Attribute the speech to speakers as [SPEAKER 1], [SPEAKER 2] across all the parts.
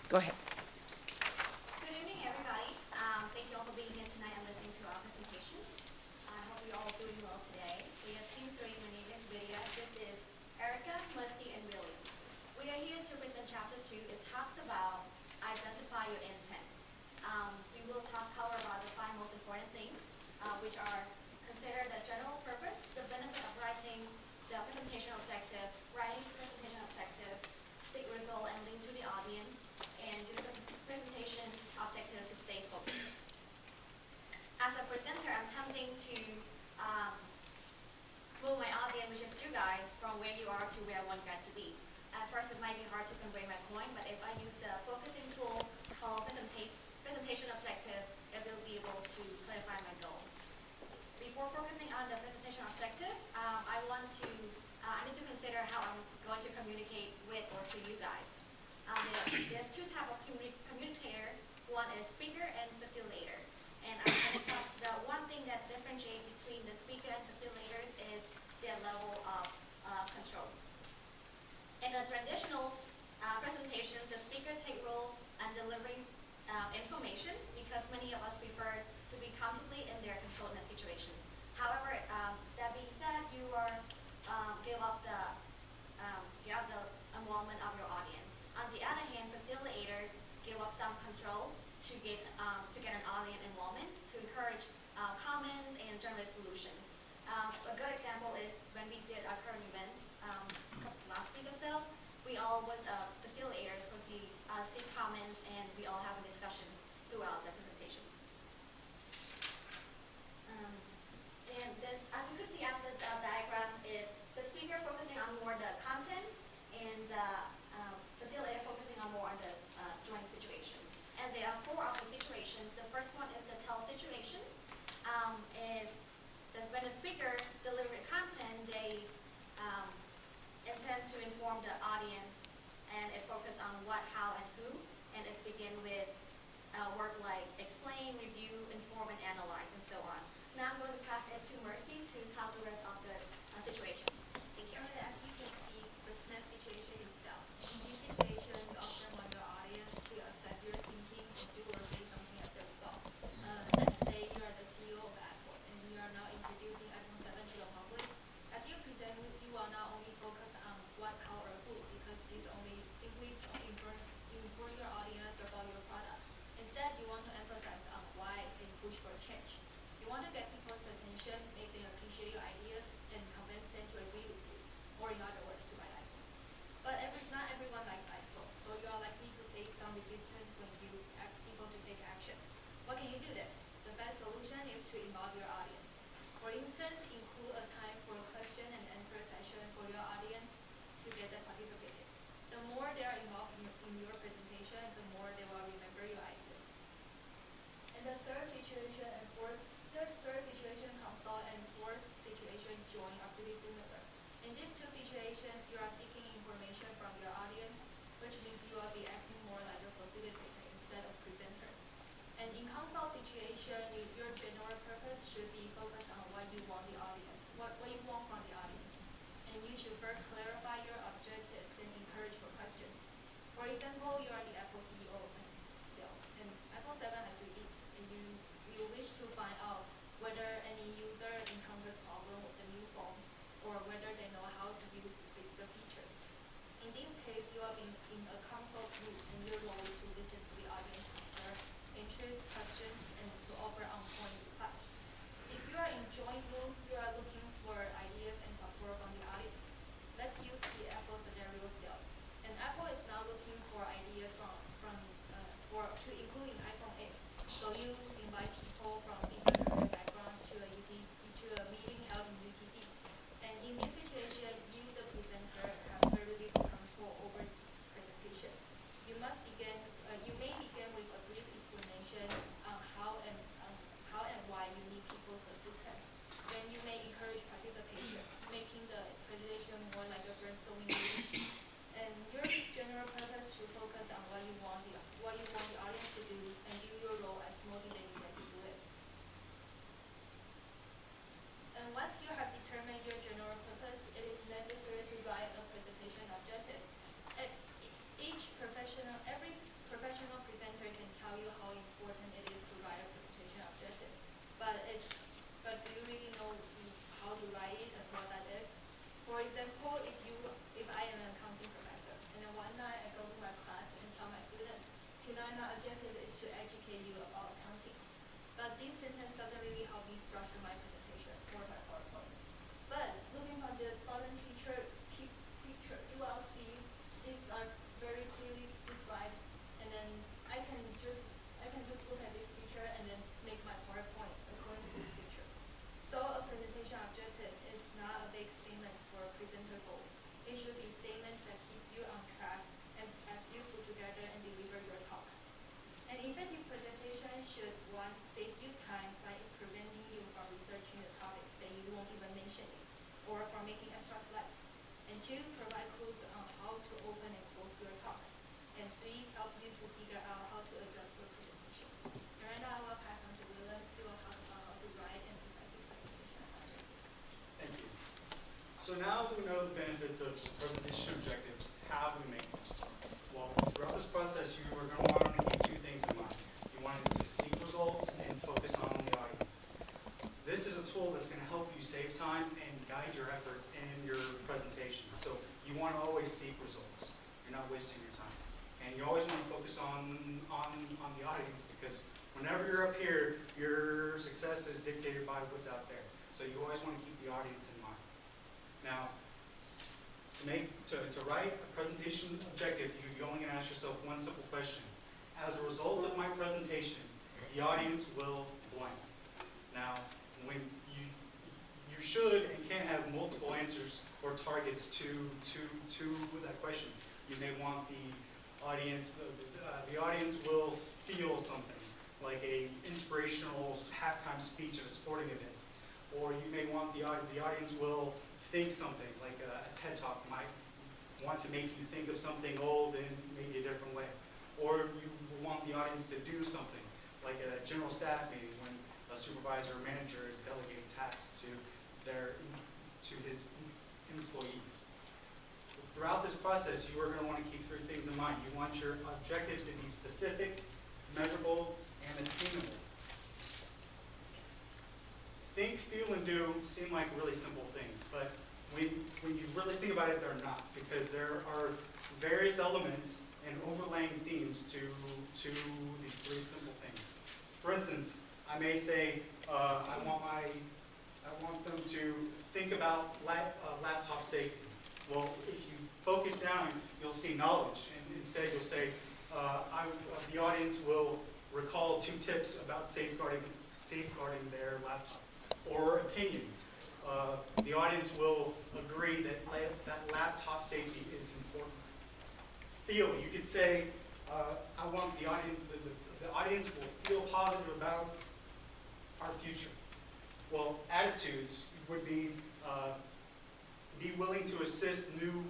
[SPEAKER 1] Go ahead.
[SPEAKER 2] Good evening, everybody. Thank you all for being here tonight and listening to our presentations. I hope you're all doing well today. We have Team 3. My name is Lydia. This is Erica, Mercy, and William. We are here to present Chapter 2. It talks about identify your intent. We will cover about the 5 most important things, which are consider the general purpose, the benefit of writing, the presentation objective, writing presentation objective, seek result and link to the audience, and use the presentation objective to stay focused. As a presenter, I'm attempting to um, move my audience, which is you guys, from where you are to where I want you guys to be. At first, it might be hard to convey my point, but if I use the focusing tool called presentation objective, it will be able to clarify my goal. Before focusing on the presentation objective, I need to consider how I'm going to communicate with or to you guys. There's two types of communicator. One is speaker and facilitator. And the one thing that differentiates between the speaker and facilitators is their level of control. In the traditional presentations, the speaker take role in delivering information because many of us prefer to be comfortably in their control in a situation. However, that being said, you are give up the involvement of your audience. On the other hand, facilitators give up some control to get an audience involvement, to encourage comments and generate solutions. A good example is when we did our current event last week or so, we all was facilitators because we see comments and we all have discussions throughout the presentations. Um, and this, as you can see on this diagram, is the speaker focusing on more the content and the facilitator focusing on more on the joint situations. And there are 4 of the situations. The first one is the tell situations. Is when the speaker delivers content, they intend to inform the audience, and it focuses on what, how, and who, and it's begin with work like explain, review, inform, and analyze, and so on. Now I'm going to pass it to Mercy to tell the rest of the situation. Thank you.
[SPEAKER 3] As you can see, the SNAP situation itself. In this situation, you often want your audience to assess your thinking and do or say something as a result. Let's say you are the CEO of Apple and you are now introducing iPhone 7 to the public. As you present, you will not only focus on what, how, or who, because this only simply inform your audience about your product. Instead, you want to emphasize on why and push for change. You want to get people's attention, make them appreciate your ideas, and convince them to agree with you, or in other words, to buy iPhone. But not everyone likes iPhone, so you are likely to face some resistance when you ask people to take action. What can you do then? The best solution is to involve your audience. For instance, include a time for a question and answer session for your audience to get them participated. The more they are involved in your presentation, the more they will remember your ideas. And the third situation, consult, and fourth situation, join, are pretty similar. In these two situations, you are seeking information from your audience, which means you will be acting more like a facilitator instead of presenter. And in consult situation, your general purpose should be focused on what you want what you want from the audience. And you should first clarify your objectives and encourage for questions. For example, you are the Apple CEO and iPhone 7 has released, and you wish to find out whether any user encounters problem with the new phone, or whether they know how to use the features. In this case, you are in a consult mood, and your role is to listen to the audience concern, interest, questions, and to offer on-point replies. If you are in joint mood, you are looking for ideas and support from the audience. Let's use the Apple scenario still. And Apple is now looking for ideas to include in iPhone 8. So you invite people from different career backgrounds to a meeting held in UTD. And in this situation, you, the presenter, have very little control over the presentation. You may begin with a brief explanation on how and why you need people's assistance. Then you may encourage participation, making the presentation more like a brainstorming meeting. And your general purpose should focus on what you want the audience to do, and view your role as motivating them to do it. And once you have determined your general purpose, it is necessary to write a presentation objective. Every For example, if I am an accounting professor, and then one night I go to my class and tell my students, tonight my objective is to educate you about accounting. But this sentence doesn't really help me structure my presentation or my PowerPoint. But looking from the bottom picture, you will see these are very clearly described, and then I can just look at this picture and then make my PowerPoint according to this picture. So a presentation objective is not a big statement for a presenter goal. It should be statements that keep you on track and as you put together and deliver your talk. An effective presentation should, one, save you time by preventing you from researching the topics that you won't even mention it, or from making extra slides. And two, provide clues on how to open and close your talk. And three, help you to figure out how to adjust your presentation. And right now I will pass on to Willem, who will talk about how to write an effective presentation objective.
[SPEAKER 1] Thank you. So now that we know the benefits of presentation objectives, how do we make them? Well, throughout this process, you are going to want to keep two things in mind. You want to seek results and focus on the audience. This is a tool that's going to help you save time and guide your efforts in your presentation. So you want to always seek results. You're not wasting your time. And you always want to focus on the audience, because whenever you're up here, your success is dictated by what's out there. So you always want to keep the audience in mind. Now, to write a presentation objective, you're only going to ask yourself one simple question. As a result of my presentation, the audience will blank. Now, when you should and can have multiple answers or targets to that question. You may want the audience will feel something, like a inspirational halftime speech at a sporting event. Or you may want the audience will think something, like a TED Talk might want to make you think of something old in maybe a different way. Or you want the audience to do something, like at a general staff meeting when a supervisor or manager is delegating tasks to his employees. Throughout this process, you are going to want to keep three things in mind. You want your objectives to be specific, measurable, and attainable. Think, feel, and do seem like really simple things, but when you really think about it, they're not, because there are various elements and overlaying themes to these three simple things. For instance, I may say I want them to think about laptop safety. Well, if you focus down, you'll see knowledge, and instead you'll say the audience will recall 2 tips about safeguarding their laptop. Or opinions. The audience will agree that laptop safety is important. Feel. You could say, I want the audience will feel positive about our future. Well, attitudes would be willing to assist a new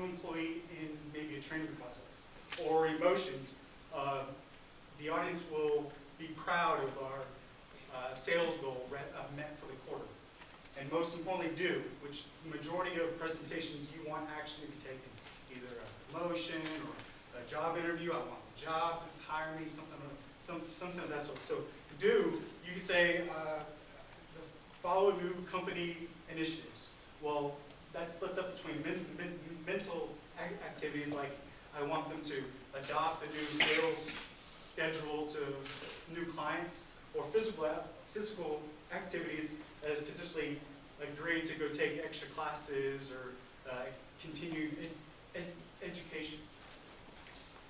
[SPEAKER 1] employee in maybe a training process. Or emotions. The audience will be proud of our sales goal met for the quarter. And most importantly, do, which the majority of presentations you want actually to be taken. Either a promotion or a job interview. I want the job, hire me, something of that sort. So do, you could say follow new company initiatives. Well, that splits up between mental activities, like I want them to adopt a new sales schedule to new clients, or physical activities as potentially agree to go take extra classes or continue education.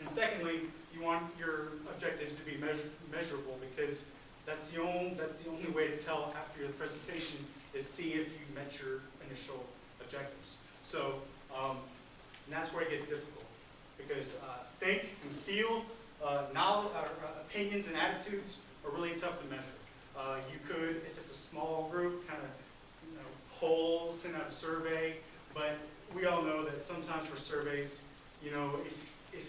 [SPEAKER 1] And secondly, you want your objectives to be measurable, because that's the only way to tell after the presentation is see if you met your initial objectives. So, and that's where it gets difficult, because think and feel, knowledge, opinions and attitudes are really tough to measure. You could, if it's a small group, kind of poll, send out a survey, but we all know that sometimes for surveys, if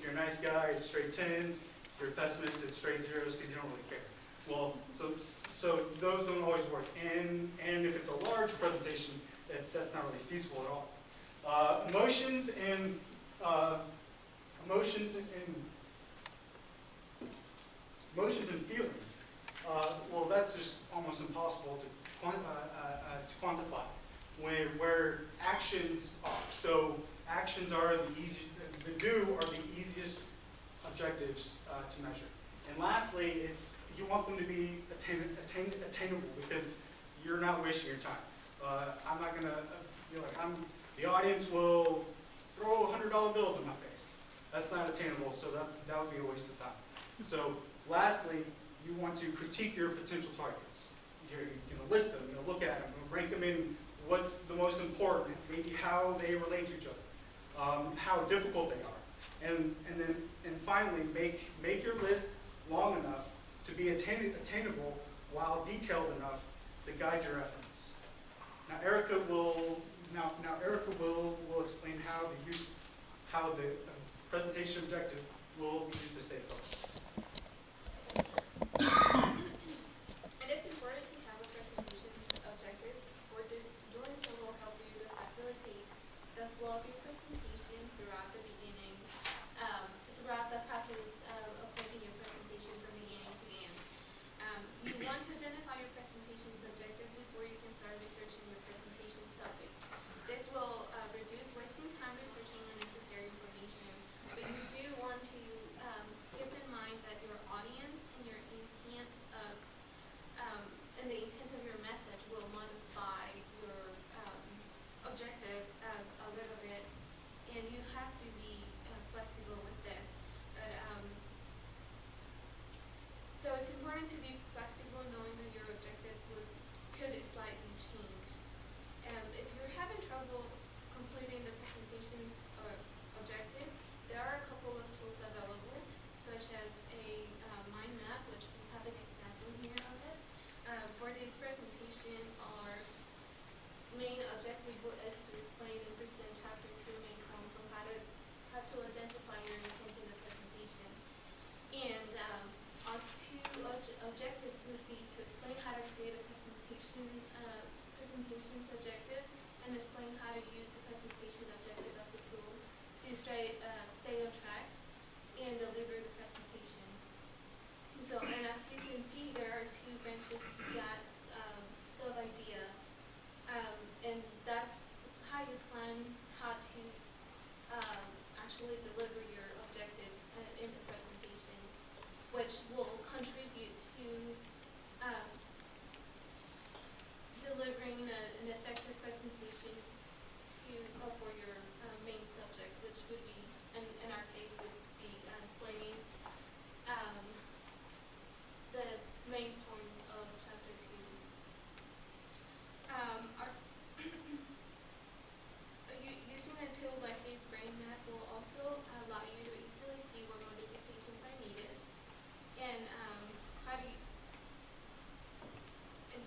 [SPEAKER 1] you're a nice guy, it's straight 10s. If you're a pessimist, it's straight 0s because you don't really care. Well, so those don't always work. And if it's a large presentation, that's not really feasible at all. Emotions and feelings. Well, that's just almost impossible to quantify. where actions are. So actions are the do are the easiest objectives to measure. And lastly, you want them to be attainable because you're not wasting your time. I'm not going to, the audience will throw $100 bills in my face. That's not attainable, so that would be a waste of time. So lastly, you want to critique your potential targets. You're going to list them, look at them, rank them in what's the most important, maybe how they relate to each other, how difficult they are. And finally, make your list long enough to be attainable while detailed enough to guide your efforts. Now Erica will explain how the presentation objective will be used to stay focused.
[SPEAKER 3] It is important to have a presentation objective, for doing so will help you to facilitate the flow of your presentation throughout the beginning, throughout the process of making your presentation from beginning to end. You want to identify your presentation's objective before you can start researching your presentation topic. This will reduce wasting time researching unnecessary information, but you do want to keep in mind that your audience and your intent of and the intent of your message will modify your objective a little bit, and you have to be flexible with this. But so it's important to be flexible, knowing that your objective could slightly change. If you're having trouble completing the presentation's objective, there are a couple of tools available, such as a mind map, which we have an example here of it. For this presentation, our main objective is to explain and present Chapter 2 main points on how to identify your intent in the presentation. And our two objectives would be to explain how to create a presentation objective, and explain how to use the presentation objective as a tool to stay on track and deliver the presentation. So, and as you can see, there are two benches to that sub-idea, and that's how you plan how to actually deliver your objectives in the presentation, which will contribute to delivering an effective presentation for your main subject, which would be, in our case, would be explaining the main point of Chapter 2. Using a tool like this brain map will also allow you to easily see where modifications are needed, and how do you and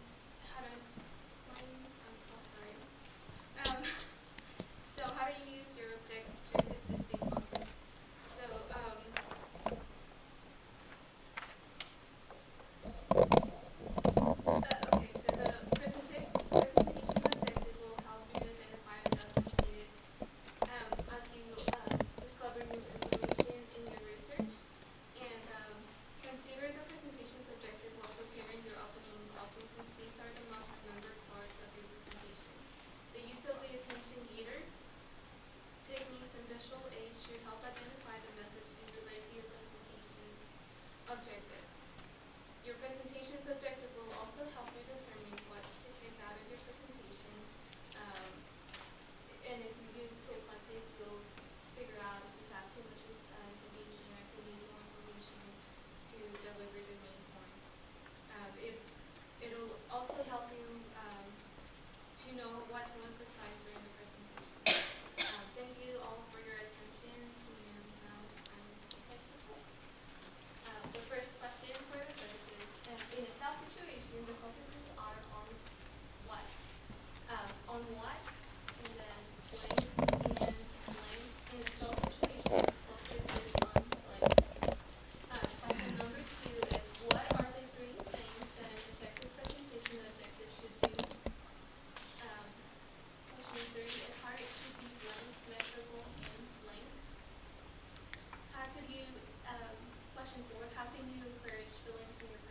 [SPEAKER 3] how to explain. I'm so sorry. So how do you use your objectives to stay focused? So okay, so the presentation objective will help you identify the tasks needed as you discover new information in your research, and consider the presentation's objective while preparing your opening and closing, since these are the most remembered parts of your presentation. The use of the attention getter techniques and visual aids should help identify the message and relate to your presentation's objective. Your presentation's objective will also help you determine what to take out of your presentation. And if you use tools like this, you'll figure out if you have too much information or if you need more information to deliver the main point. It'll also help you to know what to emphasize during the presentation. Thank you all for your attention, and now it's time to take the quiz. The first question for the quiz is, in a tough situation, the focuses are on what? On what, and then blank, and blank. In a tough situation, the focus is on blank. Question number 2 is, what are the 3 things that an effective presentation objective should do? Question 3 is, how it should be blank, measurable, and blank. How could you, question 4, how can you encourage feelings in your